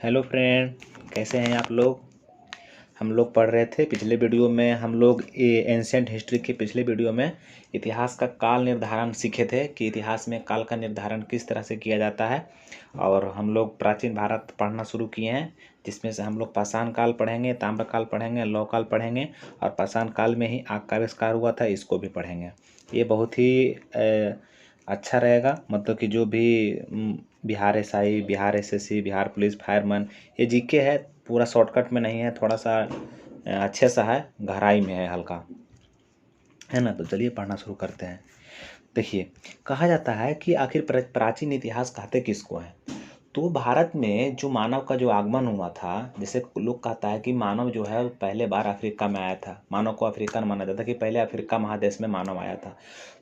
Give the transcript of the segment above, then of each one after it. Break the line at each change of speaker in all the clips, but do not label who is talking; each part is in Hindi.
हेलो फ्रेंड, कैसे हैं आप लोग। हम लोग पढ़ रहे थे पिछले वीडियो में, हम लोग ये एंशियंट हिस्ट्री के पिछले वीडियो में इतिहास का काल निर्धारण सीखे थे कि इतिहास में काल का निर्धारण किस तरह से किया जाता है। और हम लोग प्राचीन भारत पढ़ना शुरू किए हैं, जिसमें से हम लोग पाषाण काल पढ़ेंगे, ताम्रकाल पढ़ेंगे, लौह काल पढ़ेंगे और पाषाण काल में ही आग का आविष्कार हुआ था, इसको भी पढ़ेंगे। ये बहुत ही अच्छा रहेगा, मतलब कि जो भी Bihar SI, Bihar SSC, Bihar police, fireman, ये जीके है, पूरा शॉर्टकट में नहीं है, थोड़ा सा अच्छे सा है, गहराई में है, हल्का है ना। तो चलिए पढ़ना शुरू करते हैं। देखिए, कहा जाता है कि आखिर प्राचीन इतिहास कहते किसको है। तो भारत में जो मानव का जो आगमन हुआ था, जैसे लोग कहता है कि मानव जो है पहले बार अफ्रीका में आया था। मानव को अफ्रीकन माना जाता है कि पहले अफ्रीका महादेश में मानव आया था।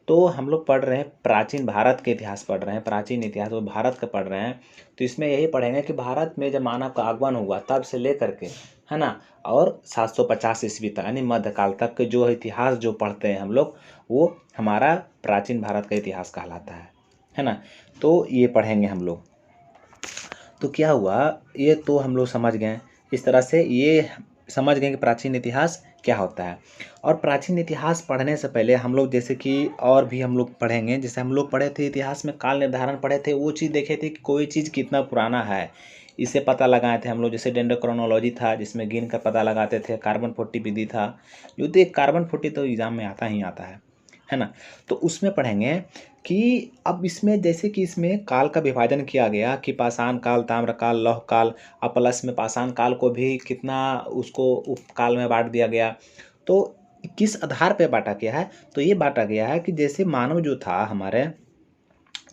तो हम लोग पढ़ रहे हैं प्राचीन भारत के इतिहास पढ़ रहे हैं, प्राचीन इतिहास वो भारत का पढ़ रहे हैं। तो इसमें यही पढ़ेंगे कि भारत में जब मानव का आगमन हुआ तब से लेकर के, है ना, और 750 ईस्वी तक यानी मध्यकाल तक के जो इतिहास जो पढ़ते हैं हम लोग, वो हमारा प्राचीन भारत का इतिहास कहलाता है ना। तो ये पढ़ेंगे हम लोग। तो क्या हुआ, ये तो हम लोग समझ गए। इस तरह से ये समझ गए कि प्राचीन इतिहास क्या होता है। और प्राचीन इतिहास पढ़ने से पहले हम लोग जैसे कि और भी हम लोग पढ़ेंगे, जैसे हम लोग पढ़े थे इतिहास में काल निर्धारण पढ़े थे, वो चीज़ देखे थे कि कोई चीज़ कितना पुराना है, इसे पता लगाए थे हम लोग। जैसे डेंड्रोक्रोनोलॉजी था, जिसमें गिन कर पता लगाते थे। कार्बन 40 विधि था, जो तो एक कार्बन 40 तो एग्जाम में आता ही आता है ना। तो उसमें पढ़ेंगे कि अब इसमें जैसे कि इसमें काल का विभाजन किया गया कि पाषाण काल, ताम्र काल, लौह काल, और प्लस में पाषाण काल को भी कितना उसको उपकाल में बांट दिया गया। तो किस आधार पे बांटा गया है, तो ये बांटा गया है कि जैसे मानव जो था हमारे,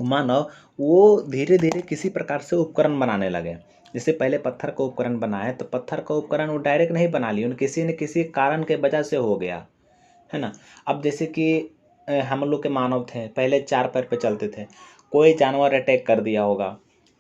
मानव वो धीरे धीरे किसी प्रकार से उपकरण बनाने लगे। जैसे पहले पत्थर का उपकरण बनाए, तो पत्थर का उपकरण वो डायरेक्ट नहीं बना लिए, किसी न किसी कारण के वजह से हो गया, है ना। अब जैसे कि हम लोग के मानव थे, पहले 4 पैर पे चलते थे। कोई जानवर अटैक कर दिया होगा,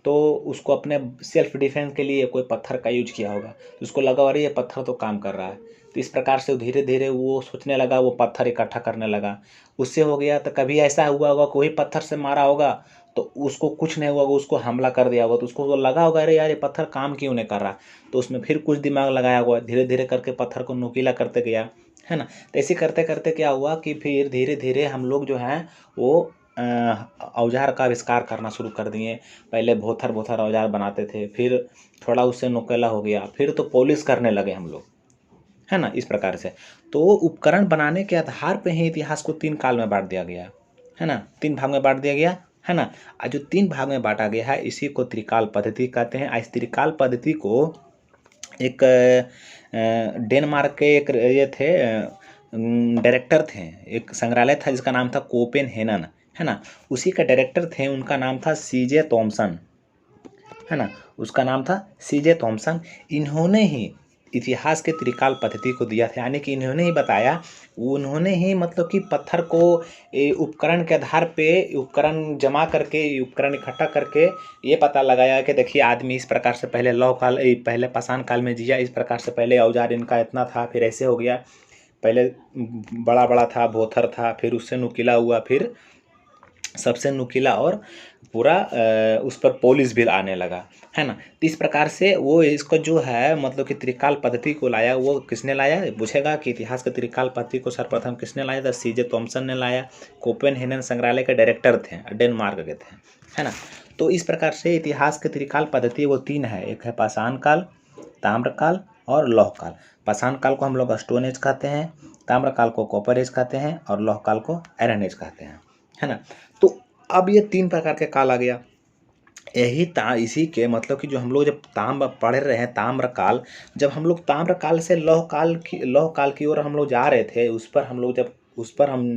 तो उसको अपने सेल्फ डिफेंस के लिए कोई पत्थर का यूज किया होगा, तो उसको लगा अरे ये पत्थर तो काम कर रहा है। तो इस प्रकार से धीरे धीरे वो सोचने लगा, वो पत्थर इकट्ठा करने लगा। उससे हो गया। तो कभी ऐसा हुआ होगा, कोई पत्थर से मारा होगा तो उसको कुछ नहीं हुआ होगा, उसको हमला कर दिया होगा, तो उसको लगा होगा अरे यार ये पत्थर काम क्यों नहीं कर रहा। तो उसमें फिर कुछ दिमाग लगाया हुआ, धीरे धीरे करके पत्थर को नुकीला करते गया, है ना। तो ऐसे करते करते क्या हुआ कि फिर धीरे धीरे हम लोग जो हैं वो औजार का आविष्कार करना शुरू कर दिए। पहले भोथर भोथर औजार बनाते थे, फिर थोड़ा उससे नुकीला हो गया, फिर तो पॉलिश करने लगे हम लोग, है ना, इस प्रकार से। तो उपकरण बनाने के आधार पे ही इतिहास को 3 काल में बांट दिया गया, है ना, 3 भाग में बांट दिया गया, है ना। आज जो 3 भाग में बांटा गया है, इसी को त्रिकाल पद्धति कहते हैं। इस त्रिकाल पद्धति को एक डेनमार्क के एक ये थे डायरेक्टर थे, एक संग्रहालय था जिसका नाम था कोपेनहेगन, है ना। उसी का डायरेक्टर थे, उनका नाम था सीजे थॉमसन, है ना, उसका नाम था सीजे थॉमसन। इन्होंने ही इतिहास के त्रिकाल पद्धति को दिया था, यानी कि इन्होंने ही बताया, उन्होंने ही मतलब कि पत्थर को उपकरण के आधार पे उपकरण जमा करके, उपकरण इकट्ठा करके ये पता लगाया कि देखिए आदमी इस प्रकार से पहले लौह काल, पहले पाषाण काल में जिया, इस प्रकार से पहले औजार इनका इतना था, फिर ऐसे हो गया, पहले बड़ा बड़ा था, भोथर था, फिर उससे नुकीला हुआ, फिर सबसे नुकीला और पूरा उस पर पॉलिश भी आने लगा, है ना। तो इस प्रकार से वो इसको जो है मतलब कि त्रिकाल पद्धति को लाया। वो किसने लाया, पूछेगा कि इतिहास के त्रिकाल पद्धति को सर्वप्रथम किसने लाया, तो सीजे थॉमसन ने लाया। कोपेनहेगन संग्रहालय के डायरेक्टर थे, डेनमार्क के थे, है ना। तो इस प्रकार से इतिहास के त्रिकाल पद्धति वो 3 है, एक है पाषाण काल, ताम्रकाल और लौह काल। पाषाण काल को हम लोग स्टोन एज कहते हैं, ताम्रकाल को कॉपर एज कहते हैं और लौह काल को आयरन एज कहते हैं, है ना। तो अब ये 3 प्रकार के काल आ गया। यही इसी के मतलब कि जो हम लोग जब ताम्र पढ़ रहे हैं, ताम्रकाल, जब हम लोग ताम्रकाल से लौह काल की ओर हम लोग जा रहे थे, उस पर हम लोग जब उस पर हम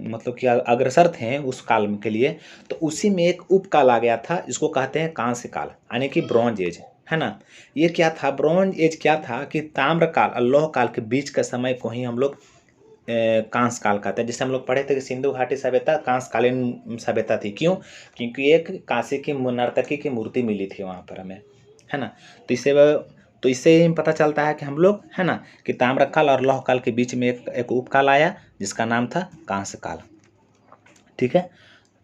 मतलब कि अग्रसर थे उस काल के लिए, तो उसी में एक उपकाल आ गया था, जिसको कहते हैं कांस्य काल, यानी कि ब्रॉन्ज एज, है ना। ये क्या था, ब्रॉन्ज एज क्या था कि ताम्रकाल और लौह काल के बीच के समय को ही हम लोग कांस्य काल कहते हैं। जैसे हम लोग पढ़े थे कि सिंधु घाटी सभ्यता कांस्यकालीन सभ्यता थी। क्यों? क्योंकि एक कांसे की नर्तकी की मूर्ति मिली थी वहाँ पर हमें, है ना। तो इससे ही पता चलता है कि हम लोग, है ना, कि ताम्रकाल और लौह काल के बीच में एक उपकाल आया जिसका नाम था कांस्य काल। ठीक है,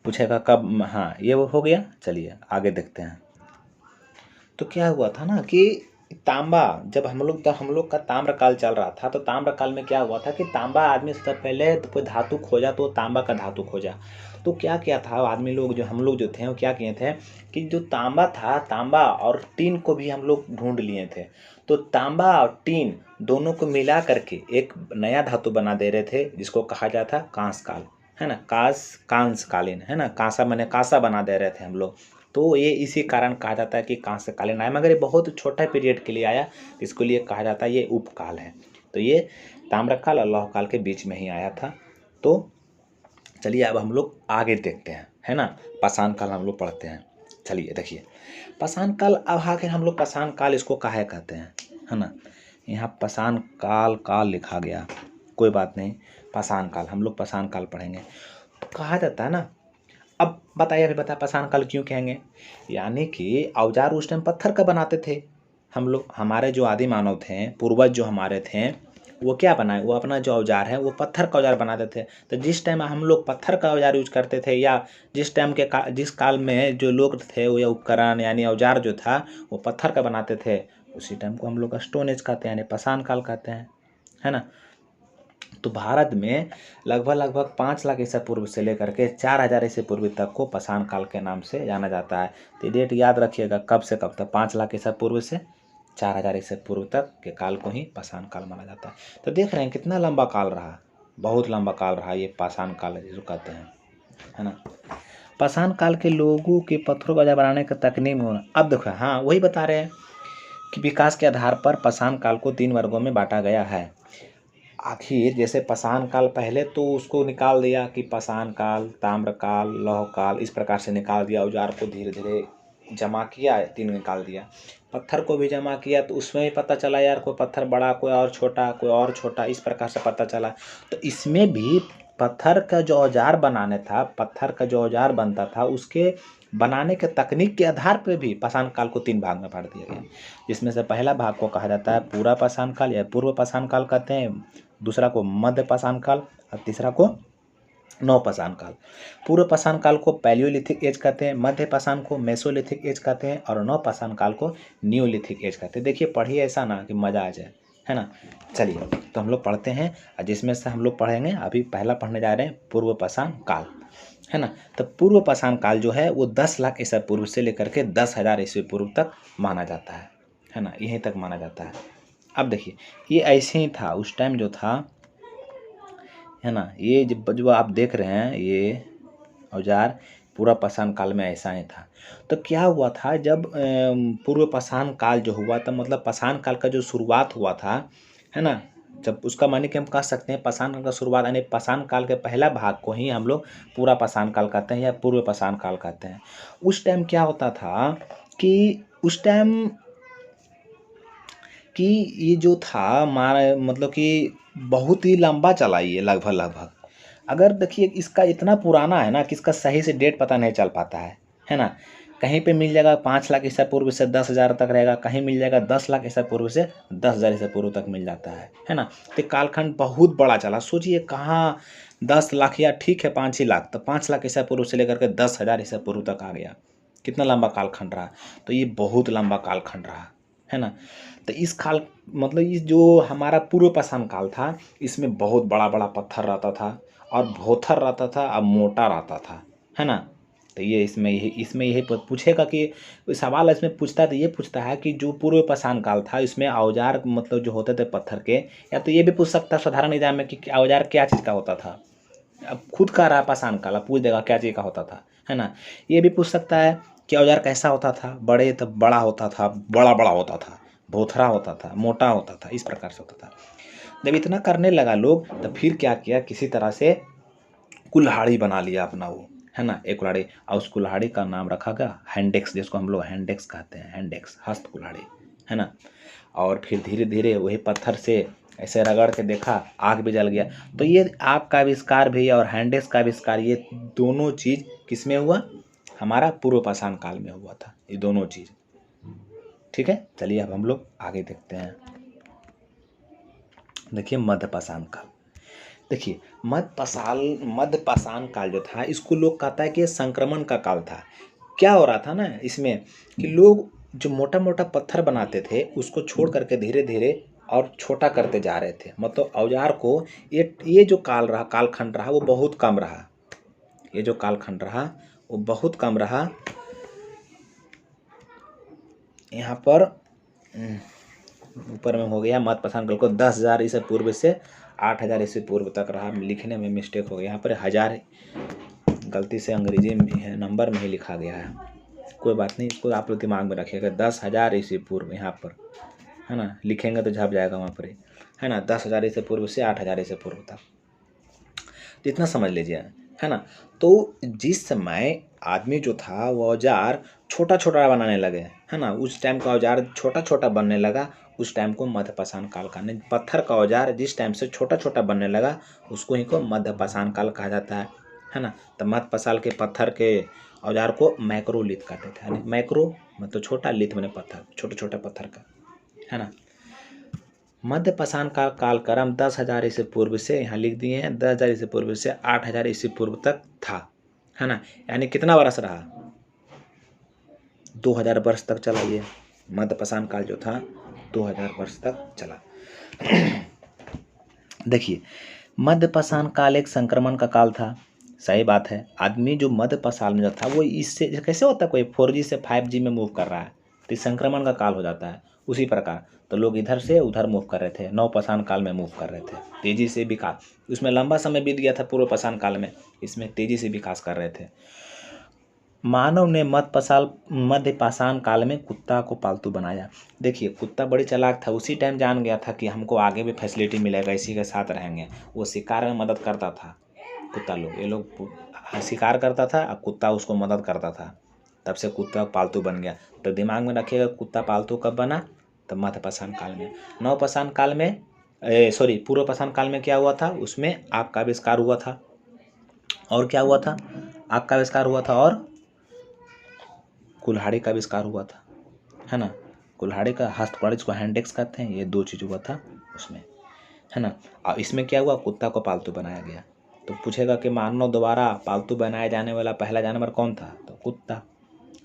पूछेगा कब, हाँ ये वो हो गया। चलिए आगे देखते हैं। तो क्या हुआ था ना कि तांबा, जब हम लोग का ताम्रकाल चल रहा था, तो ताम्रकाल में क्या हुआ था कि तांबा आदमी सबसे पहले तो कोई धातु खोजा तो तांबा का धातु खोजा। तो क्या किया था आदमी लोग, जो हम लोग जो थे वो क्या किए थे कि जो तांबा था, तांबा और टीन को भी हम लोग ढूंढ लिए थे। तो तांबा और टीन दोनों को मिला करके एक नया धातु बना दे रहे थे, जिसको कहा जाता कांसकाल, है ना। कांसकालीन, है ना। कांसा माने कांसा बना दे रहे थे हम लोग। तो ये इसी कारण कहा जाता है कि कांस्यकालीन आया, मगर ये बहुत छोटा पीरियड के लिए आया, इसको लिए कहा जाता है ये उपकाल है। तो ये ताम्रकाल और लौह काल के बीच में ही आया था। तो चलिए अब हम लोग आगे देखते हैं, है ना। पाषाण काल हम लोग पढ़ते हैं। चलिए देखिए पाषाण काल, अब आखिर हम लोग पाषाण काल इसको काहे कहते हैं, है ना। यहाँ पाषाण काल काल लिखा गया, कोई बात नहीं, पाषाण काल हम लोग पाषाण काल पढ़ेंगे। तो कहा जाता है ना, अब बताइए, अभी बता पाषाण काल क्यों कहेंगे। यानी कि औजार उस टाइम पत्थर का बनाते थे हम लोग, हमारे जो आदि मानव थे, पूर्वज जो हमारे थे, वो क्या बनाए, वो अपना जो औजार है वो पत्थर का औजार बनाते थे। तो जिस टाइम हम लोग पत्थर का औजार यूज करते थे, या जिस टाइम के जिस काल में जो लोग थे वो, या उपकरण यानी औजार जो था वो पत्थर का बनाते थे, उसी टाइम को हम लोग स्टोन एज कहते हैं, यानी पाषाण काल कहते हैं, है ना। तो भारत में लगभग 5 लाख ईसा पूर्व से लेकर के 4000 ईसा पूर्व तक को पाषाण काल के नाम से जाना जाता है। तो डेट याद रखिएगा, कब से कब तक, 5 लाख ईसा पूर्व से 4000 ईसा पूर्व तक के काल को ही पाषाण काल माना जाता है। तो देख रहे हैं कितना लंबा काल रहा, बहुत लंबा काल रहा ये पाषाण काल जिसको कहते हैं, है ना। पाषाण काल के लोगों के पत्थरों का औजार बनाने का तकनीक में होना, अब देखो, हाँ वही बता रहे हैं कि विकास के आधार पर पाषाण काल को 3 वर्गों में बांटा गया है। आखिर जैसे पाषाण काल पहले तो उसको निकाल दिया कि पाषाण काल, ताम्र काल, लौह काल, इस प्रकार से निकाल दिया। औजार को धीरे धीरे जमा किया, 3 निकाल दिया। पत्थर को भी जमा किया तो उसमें भी पता चला यार, कोई पत्थर बड़ा, कोई और छोटा, कोई और छोटा, इस प्रकार से पता चला। तो इसमें भी पत्थर का जो औजार बनाने था, पत्थर का जो औजार बनता था, उसके बनाने के तकनीक के आधार पर भी पाषाण काल को 3 भाग में बांट दिया गया, जिसमें से पहला भाग को कहा जाता है पूरा पाषाण काल या पूर्व पाषाण काल कहते हैं, दूसरा को मध्य पाषाण काल और तीसरा को नव पाषाण काल। पूर्व पाषाण काल को पैलियोलिथिक एज कहते हैं, मध्य पाषाण को मेसोलिथिक एज कहते हैं और नव पाषाण काल को नियोलिथिक एज कहते हैं। देखिए पढ़िए ऐसा ना कि मज़ा आ जाए, है ना। चलिए तो हम लोग पढ़ते हैं, जिसमें से हम लोग पढ़ेंगे, अभी पहला पढ़ने जा रहे हैं पूर्व पाषाण काल, है ना। तो पूर्व पाषाण काल जो है वो 10 लाख ईसा पूर्व से लेकर के 10,000 ईसा पूर्व तक माना जाता है ना, यहीं तक माना जाता है। अब देखिए ये ऐसे ही था उस टाइम जो था, है ना। ये जो आप देख रहे हैं ये औजार पूरा पाषाण काल में ऐसा ही था। तो क्या हुआ था जब पूर्व पाषाण काल जो हुआ था, मतलब पाषाण काल का जो शुरुआत हुआ था, है ना, जब उसका माने कि हम कह सकते हैं पाषाण काल का शुरुआत, यानी पाषाण काल के पहला भाग को ही हम लोग पूरा पाषाण काल कहते हैं या पूर्व पाषाण काल कहते हैं। उस टाइम क्या होता था कि उस टाइम कि ये जो था मतलब कि बहुत ही लंबा चला ये, लगभग अगर देखिए इसका इतना पुराना है ना कि इसका सही से डेट पता नहीं चल पाता है ना। कहीं पे मिल जाएगा 5 लाख ईसा पूर्व से 10,000 तक रहेगा, कहीं मिल जाएगा 10 लाख ईसा पूर्व से 10,000 ईसा पूर्व तक मिल जाता है ना। तो कालखंड बहुत बड़ा चला, सोचिए कहाँ 10 लाख या ठीक है 5 ही लाख, तो 5 लाख ईसा पूर्व से लेकर के 10,000 ईसा पूर्व तक आ गया, कितना लंबा कालखंड रहा। तो ये बहुत लंबा कालखंड रहा, है ना। तो इस काल मतलब इस जो हमारा पूर्व पाषाण काल था, इसमें बहुत बड़ा बड़ा पत्थर रहता था और भोथर रहता था और मोटा रहता था, है ना। तो ये इसमें यही पूछेगा कि सवाल इसमें पूछता है, तो ये पूछता है कि जो पूर्व पाषाण काल था इसमें औजार मतलब जो होते थे पत्थर के, या तो ये भी पूछ सकता है साधारण एग्जाम में कि औजार क्या चीज़ का होता था। अब खुद का रहा पाषाण काल, अब पूछ देगा क्या चीज़ का होता था, है ना। ये भी पूछ सकता है कि औजार कैसा होता था, बड़े तो बड़ा होता था, बड़ा बड़ा होता था, भोथरा होता था, मोटा होता था, इस प्रकार से होता था। जब इतना करने लगा लोग, तो फिर क्या किया, किसी तरह से कुल्हाड़ी बना लिया अपना वो, है ना, एक कुल्हाड़ी, और उस कुल्हाड़ी का नाम रखा गया हैंडेक्स, जिसको हम लोग हैंडेक्स कहते हैं, हैंडेक्स हस्त कुल्हाड़ी, है ना। और फिर धीरे धीरे वही पत्थर से ऐसे रगड़ के देखा, आग भी जल गया। तो ये आग का आविष्कार भी और हैंडेक्स का आविष्कार, ये दोनों चीज़ किस में हुआ, हमारा पूर्व पाषाण काल में हुआ था, ये दोनों चीज़। ठीक है, चलिए अब हम लोग आगे देखते हैं। देखिए मध्य पाषाण काल, देखिए मध्य पाषाण काल जो था, इसको लोग कहता है कि संक्रमण का काल था। क्या हो रहा था ना इसमें कि लोग जो मोटा मोटा पत्थर बनाते थे उसको छोड़ करके धीरे धीरे और छोटा करते जा रहे थे। मतलब औजार को ये जो कालखंड रहा वो बहुत कम रहा। ये जो कालखंड रहा वो बहुत कम रहा। यहाँ पर ऊपर में हो गया मत पसंद काल को 10,000 ईसा पूर्व से 8,000 ईसा पूर्व तक रहा। लिखने में मिस्टेक हो गया, यहाँ पर 1000 गलती से अंग्रेजी में नंबर में ही लिखा गया है। कोई बात नहीं, इसको आप लोग दिमाग में रखिएगा। 10,000 ईसा पूर्व यहाँ पर है ना, लिखेंगे तो झप जाएगा वहाँ पर ही, है ना। 10,000 ईसा पूर्व से 8,000 ईसा पूर्व तक, तो इतना समझ लीजिए, है ना। तो जिस समय आदमी जो था वो औजार छोटा छोटा बनाने लगे, है ना, उस टाइम का औजार छोटा छोटा बनने लगा, उस टाइम को मध्यपाषाण काल का। नहीं, पत्थर का औजार जिस टाइम से छोटा छोटा बनने लगा उसको ही को मध्यपाषाण काल कहा जाता है ना। तो मध्यपाषाण के पत्थर के औजार को मैक्रोलिथ कहते थे। मैक्रो मतलब छोटा, लिथ मैंने पत्थर, छोटे छोटे पत्थर का, है ना। मध्यपाषाण का कालक्रम 10,000 ईसा पूर्व से, यहाँ लिख दिए हैं 10,000 ईसा पूर्व से 8,000 ईसा पूर्व तक था, है ना। यानी कितना वर्ष रहा, 2000 वर्ष तक चला। ये मध्यपाषाण काल जो था 2000 वर्ष तक चला। देखिए, मध्यपाषाण काल एक संक्रमण का काल था, सही बात है। आदमी जो मध्यपाषाण में जो था वो इससे कैसे होता है, कोई 4G से 5G में मूव कर रहा है तो संक्रमण का काल हो जाता है। उसी प्रकार तो लोग इधर से उधर मूव कर रहे थे, नवपाषाण काल में मूव कर रहे थे, तेजी से विकास। उसमें लंबा समय बीत गया था पूर्वपाषाण काल में, इसमें तेजी से विकास कर रहे थे। मानव ने मध्यपाषाण काल में कुत्ता को पालतू बनाया। देखिए, कुत्ता बड़ी चालाक था, उसी टाइम जान गया था कि हमको आगे भी फैसिलिटी मिलेगा, इसी के साथ रहेंगे। वो शिकार में मदद करता था, कुत्ता लोग, ये लोग शिकार करता था और कुत्ता उसको मदद करता था, तब से कुत्ता पालतू बन गया। तो दिमाग में रखिएगा, कुत्ता पालतू कब बना, तो मध्यपाषाण काल में। नवपाषाण काल में पूर्वपाषाण काल में क्या हुआ था, उसमें आग का आविष्कार हुआ था। और क्या हुआ था, आग का आविष्कार हुआ था और कुल्हाड़ी का आविष्कार हुआ था, है ना। कुल्हाड़ी का हस्तकुल्हाड़ी जिसको हैंड एक्स कहते हैं, ये 2 चीज़ हुआ था उसमें, है ना। और इसमें क्या हुआ, कुत्ता को पालतू बनाया गया। तो पूछेगा कि मानव द्वारा पालतू बनाया जाने वाला पहला जानवर कौन था, तो कुत्ता।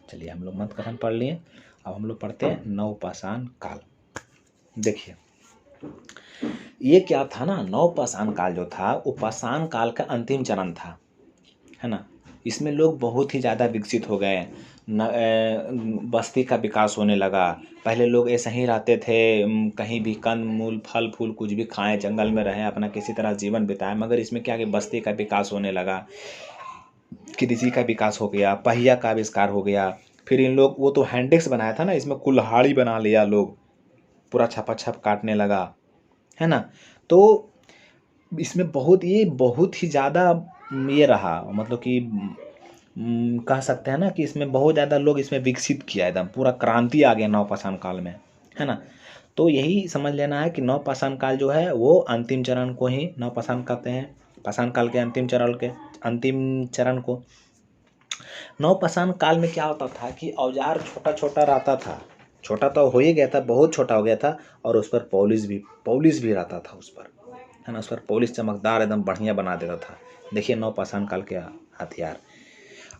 चलिए, हम लोग मध्यपाषाण पढ़ लिए, अब हम लोग पढ़ते हैं नवपाषाण काल। देखिए, ये क्या था ना, नवपाषाण काल जो था वो पाषाण काल का अंतिम चरण था, है ना। इसमें लोग बहुत ही ज़्यादा विकसित हो गए, बस्ती का विकास होने लगा। पहले लोग ऐसे ही रहते थे, कहीं भी कंद मूल फल फूल कुछ भी खाएं, जंगल में रहें, अपना किसी तरह जीवन बिताएं। मगर इसमें क्या कि बस्ती का विकास होने लगा, कृषि का विकास हो गया, पहिया का आविष्कार हो गया। फिर इन लोग, वो तो हैंडेक्स बनाया था ना, इसमें कुल्हाड़ी बना लिया लोग, पूरा छपाछप काटने लगा, है ना। तो इसमें बहुत ही ज़्यादा ये रहा, मतलब कि कह सकते हैं ना कि इसमें बहुत ज़्यादा लोग इसमें विकसित किया, एकदम पूरा क्रांति आ गया नवपाषाण काल में, है ना। तो यही समझ लेना है कि नवपाषाण काल जो है वो अंतिम चरण को ही नवपाषाण कहते हैं, पाषाण काल के अंतिम चरण को। नवपाषाण काल में क्या होता था कि औजार छोटा छोटा रहता था, छोटा तो हो ही गया था, बहुत छोटा हो गया था, और उस पर पॉलिश भी रहता था उस पर, है ना। उस पर पॉलिश चमकदार एकदम बढ़िया बना देता था। देखिए, नवपाषाण काल के हथियार।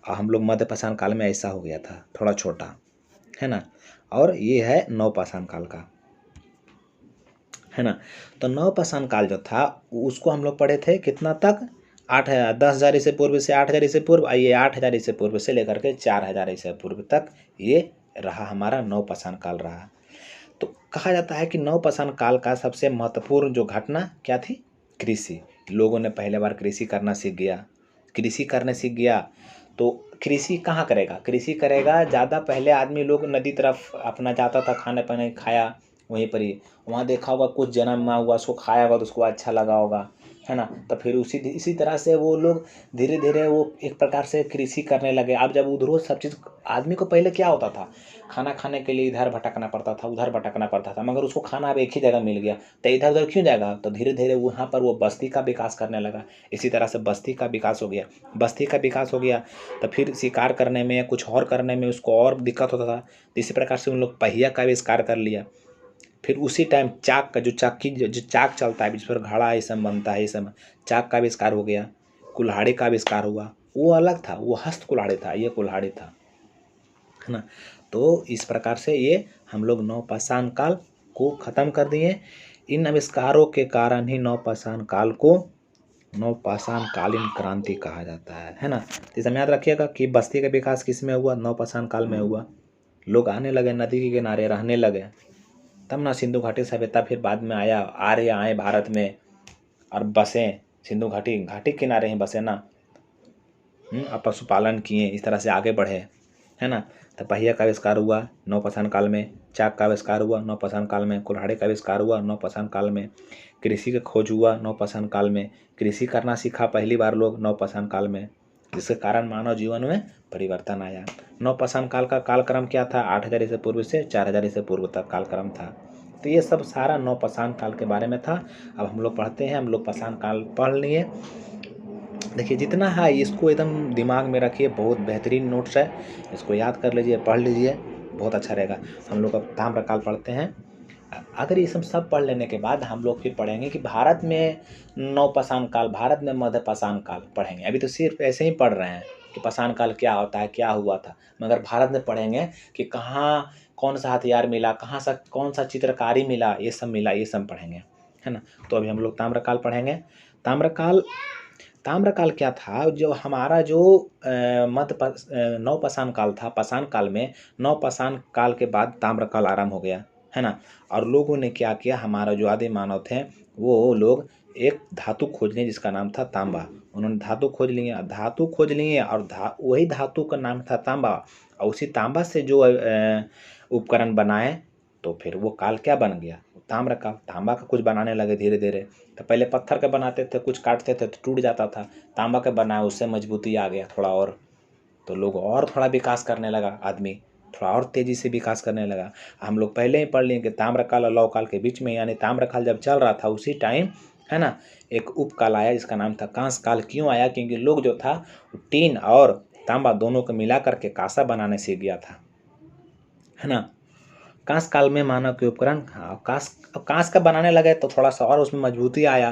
और हम लोग मध्यपाषाण काल में ऐसा हो गया था, थोड़ा छोटा, है ना। और ये है नवपाषाण काल का, है ना। तो नवपाषाण काल जो था उसको हम लोग पढ़े थे कितना तक, 10,000 ईसा पूर्व से 8,000 ईसा पूर्व, ये 8,000 ईसा पूर्व से लेकर के 4,000 ईसा पूर्व तक ये रहा, हमारा नवपाषाण काल रहा। तो कहा जाता है कि नवपाषाण काल का सबसे महत्वपूर्ण जो घटना क्या थी, कृषि। लोगों ने पहले बार कृषि करना सीख गया, कृषि करने सीख गया। तो कृषि कहाँ करेगा, कृषि करेगा ज़्यादा पहले आदमी लोग नदी तरफ अपना जाता था, खाने पाने खाया वहीं पर ही, वहाँ देखा होगा कुछ जन्मा हुआ, उसको खाया होगा तो उसको अच्छा लगा होगा, है ना। तो फिर इसी तरह से वो लोग धीरे धीरे वो एक प्रकार से कृषि करने लगे। अब जब उधरों सब चीज़, आदमी को पहले क्या होता था, खाना खाने के लिए इधर भटकना पड़ता था, उधर भटकना पड़ता था, मगर उसको खाना अब एक ही जगह मिल गया, तो इधर उधर क्यों जाएगा। तो धीरे धीरे वहाँ पर वो बस्ती का विकास करने लगा। इसी तरह से बस्ती का विकास हो गया, तो फिर शिकार करने में या कुछ और करने में उसको और दिक्कत होता था। इसी प्रकार से उन लोग पहिया का आविष्कार कर लिया। फिर उसी टाइम चाक का जो चाक चलता है, जिस पर घड़ा ये सब बनता है, ये सब चाक का आविष्कार हो गया। कुल्हाड़ी का आविष्कार हुआ, वो अलग था, वो हस्त कुल्हाड़ी था, ये कुल्हाड़ी था, है ना। तो इस प्रकार से ये हम लोग नवपाषाण काल को ख़त्म कर दिए। इन आविष्कारों के कारण ही नवपाषाण काल को नवपाषाण कालीन क्रांति कहा जाता है ना। तो इसे याद रखिएगा कि बस्ती का विकास किस में हुआ? नवपाषाण काल में हुआ। लोग आने लगे, नदी के किनारे रहने लगे, तब ना सिंधु घाटी सभ्यता फिर बाद में आया, आर्य आए भारत में और बसे सिंधु घाटी घाटी किनारे ही बसे ना। और पशुपालन किए, इस तरह से आगे बढ़े, है ना। तो पहिया का आविष्कार हुआ नवपाषाण काल में, चाक का आविष्कार हुआ नवपाषाण काल में, कुल्हाड़ी का आविष्कार हुआ नवपाषाण काल में, कृषि का खोज हुआ नवपाषाण काल में, कृषि करना सीखा पहली बार लोग नवपाषाण काल में, जिसके कारण मानव जीवन में परिवर्तन आया। नवपाषाण काल का कालक्रम क्या था? 8000 ईसा पूर्व से 4000 ईसा पूर्व तक कालक्रम था। तो ये सब सारा नवपाषाण काल के बारे में था। अब हम लोग पढ़ते हैं, हम लोग पाषाण काल पढ़ लिए। देखिए जितना है इसको एकदम दिमाग में रखिए, बहुत बेहतरीन नोट्स है, इसको याद कर लीजिए, पढ़ लीजिए, बहुत अच्छा रहेगा। हम लोग अब ताम्रकाल पढ़ते हैं। अगर ये सब पढ़ लेने के बाद हम लोग फिर पढ़ेंगे कि भारत में नवपाषाण काल, भारत में मध्यपाषाण काल पढ़ेंगे। अभी तो सिर्फ ऐसे ही पढ़ रहे हैं कि पाषाण काल क्या होता है, क्या हुआ था, मगर भारत में पढ़ेंगे कि कहाँ कौन सा हथियार मिला, कहाँ सा कौन सा चित्रकारी मिला, ये सब मिला, ये सब पढ़ेंगे, है ना। तो अभी हम लोग ताम्रकाल पढ़ेंगे। ताम्रकाल क्या था? जो हमारा जो नवपाषाण काल था, पाषाण काल में नवपाषाण काल के बाद ताम्रकाल आरंभ हो गया, है ना। और लोगों ने क्या किया, हमारा जो आदि मानव थे वो लोग एक धातु खोज लिए जिसका नाम था तांबा। उन्होंने धातु खोज लिए और वही धातु का नाम था तांबा। और उसी तांबा से जो उपकरण बनाए, तो फिर वो काल क्या बन गया? ताम्रकाल। तांबा का कुछ बनाने लगे धीरे धीरे। तो पहले पत्थर के बनाते थे, कुछ काटते थे तो टूट जाता था, तांबा के बनाए, उससे मजबूती आ गया थोड़ा और, तो लोग और थोड़ा विकास करने लगा, आदमी थोड़ा और तेज़ी से विकास करने लगा। हम लोग पहले ही पढ़ लिए कि ताम्रकाल और लौह काल के बीच में, यानी ताम्रकाल जब चल रहा था उसी टाइम, है ना, एक उपकाल आया जिसका नाम था कांस्य काल। क्यों आया? क्योंकि लोग जो था टीन और तांबा दोनों को मिला करके कांसा बनाने सीख गया था, है ना। कांस्य काल में मानव के उपकरण, कांस्य का बनाने लगे तो थोड़ा सा और उसमें मजबूती आया,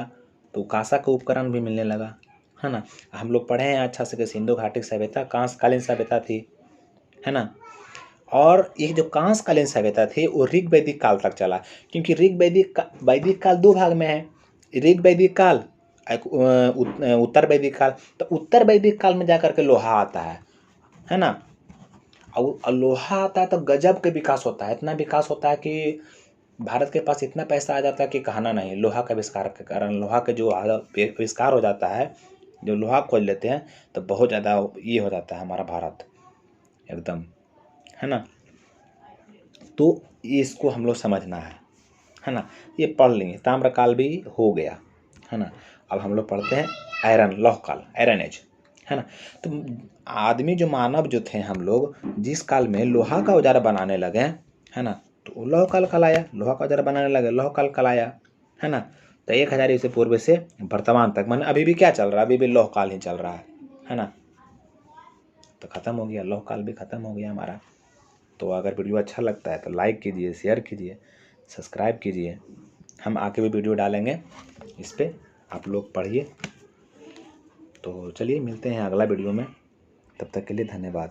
तो कांसा का उपकरण भी मिलने लगा, है ना। हम लोग पढ़े हैं अच्छा से कि सिंधु घाटी सभ्यता कांस्यकालीन सभ्यता थी, है ना। और ये जो कांस्यकालीन सभ्यता थी वो ऋग वैदिक काल तक चला, क्योंकि वैदिक काल दो भाग में है, ऋग वैदिक काल, उत्तर वैदिक काल। तो उत्तर वैदिक काल में जाकर के लोहा आता है ना। और लोहा आता है तो गजब के विकास होता है, इतना विकास होता है कि भारत के पास इतना पैसा आ जाता है कि कहना नहीं। लोहा का आविष्कार के कारण, लोहा के जो आविष्कार हो जाता है, जो लोहा खोज लेते हैं तो बहुत ज़्यादा ये हो जाता है हमारा भारत एकदम, है ना। तो इसको हम लोग समझना है ना। ये पढ़ लेंगे, ताम्रकाल भी हो गया, है ना। अब हम लोग पढ़ते हैं आयरन, लौह काल, आयरन एज, है ना। तो आदमी जो मानव जो थे हम लोग, जिस काल में लोहा का औजार बनाने लगे, है ना, तो लौह काल कहलाया। लोहा का औजार बनाने लगे, लौह काल कहलाया, है ना। तो 1000 ईसा पूर्व से वर्तमान तक, माने अभी भी क्या चल रहा है? अभी भी लौह काल ही चल रहा है ना। तो ख़त्म हो गया, लौह काल भी ख़त्म हो गया हमारा। तो अगर वीडियो अच्छा लगता है तो लाइक कीजिए, शेयर कीजिए, सब्सक्राइब कीजिए। हम आगे भी वीडियो डालेंगे इस पर, आप लोग पढ़िए। तो चलिए मिलते हैं अगला वीडियो में, तब तक के लिए धन्यवाद।